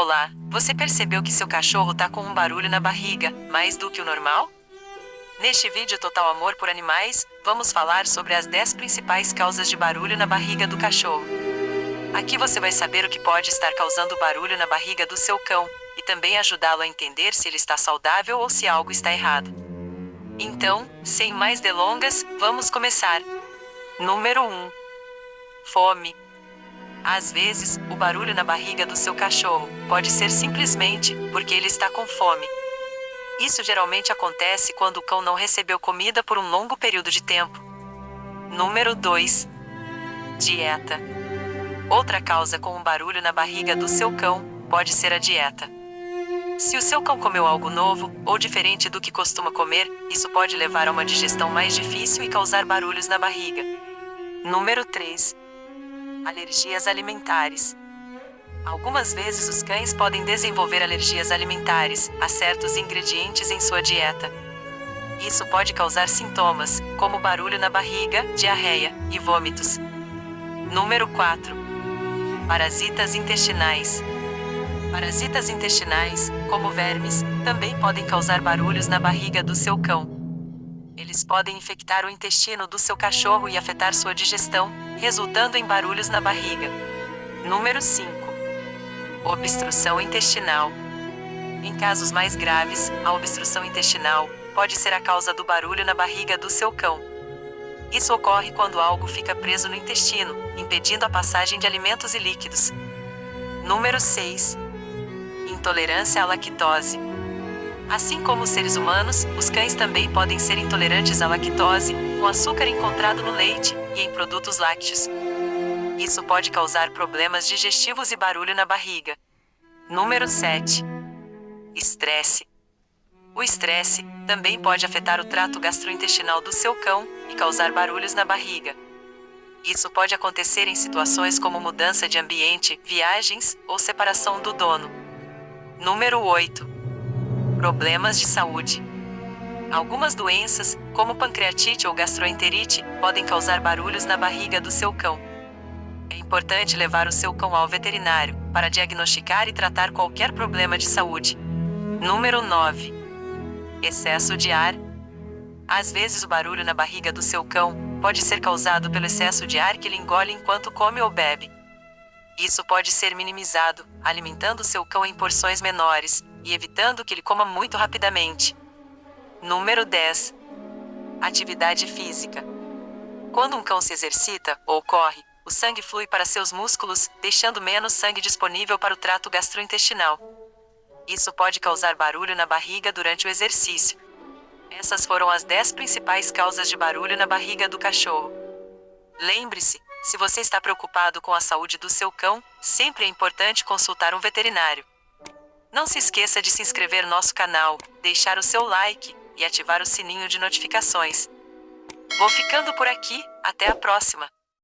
Olá, você percebeu que seu cachorro tá com um barulho na barriga, mais do que o normal? Neste vídeo Total Amor por Animais, vamos falar sobre as 10 principais causas de barulho na barriga do cachorro. Aqui você vai saber o que pode estar causando barulho na barriga do seu cão, e também ajudá-lo a entender se ele está saudável ou se algo está errado. Então, sem mais delongas, vamos começar. Número 1. Fome. Às vezes, o barulho na barriga do seu cachorro pode ser simplesmente porque ele está com fome. Isso geralmente acontece quando o cão não recebeu comida por um longo período de tempo. Número 2. Dieta. Outra causa com um barulho na barriga do seu cão pode ser a dieta. Se o seu cão comeu algo novo ou diferente do que costuma comer, isso pode levar a uma digestão mais difícil e causar barulhos na barriga. Número 3. Alergias alimentares. Algumas vezes os cães podem desenvolver alergias alimentares a certos ingredientes em sua dieta. Isso pode causar sintomas, como barulho na barriga, diarreia e vômitos. Número 4. Parasitas intestinais. Parasitas intestinais, como vermes, também podem causar barulhos na barriga do seu cão. Eles podem infectar o intestino do seu cachorro e afetar sua digestão, resultando em barulhos na barriga. Número 5. Obstrução intestinal. Em casos mais graves, a obstrução intestinal pode ser a causa do barulho na barriga do seu cão. Isso ocorre quando algo fica preso no intestino, impedindo a passagem de alimentos e líquidos. Número 6. Intolerância à lactose. Assim como os seres humanos, os cães também podem ser intolerantes à lactose, um açúcar encontrado no leite e em produtos lácteos. Isso pode causar problemas digestivos e barulho na barriga. Número 7. Estresse. O estresse também pode afetar o trato gastrointestinal do seu cão e causar barulhos na barriga. Isso pode acontecer em situações como mudança de ambiente, viagens ou separação do dono. Número 8. Problemas de saúde. Algumas doenças, como pancreatite ou gastroenterite, podem causar barulhos na barriga do seu cão. É importante levar o seu cão ao veterinário para diagnosticar e tratar qualquer problema de saúde. Número 9. Excesso de ar. Às vezes o barulho na barriga do seu cão pode ser causado pelo excesso de ar que ele engole enquanto come ou bebe. Isso pode ser minimizado, alimentando seu cão em porções menores e evitando que ele coma muito rapidamente. Número 10. Atividade física. Quando um cão se exercita ou corre, o sangue flui para seus músculos, deixando menos sangue disponível para o trato gastrointestinal. Isso pode causar barulho na barriga durante o exercício. Essas foram as 10 principais causas de barulho na barriga do cachorro. Lembre-se, se você está preocupado com a saúde do seu cão, sempre é importante consultar um veterinário. Não se esqueça de se inscrever no nosso canal, deixar o seu like e ativar o sininho de notificações. Vou ficando por aqui, até a próxima!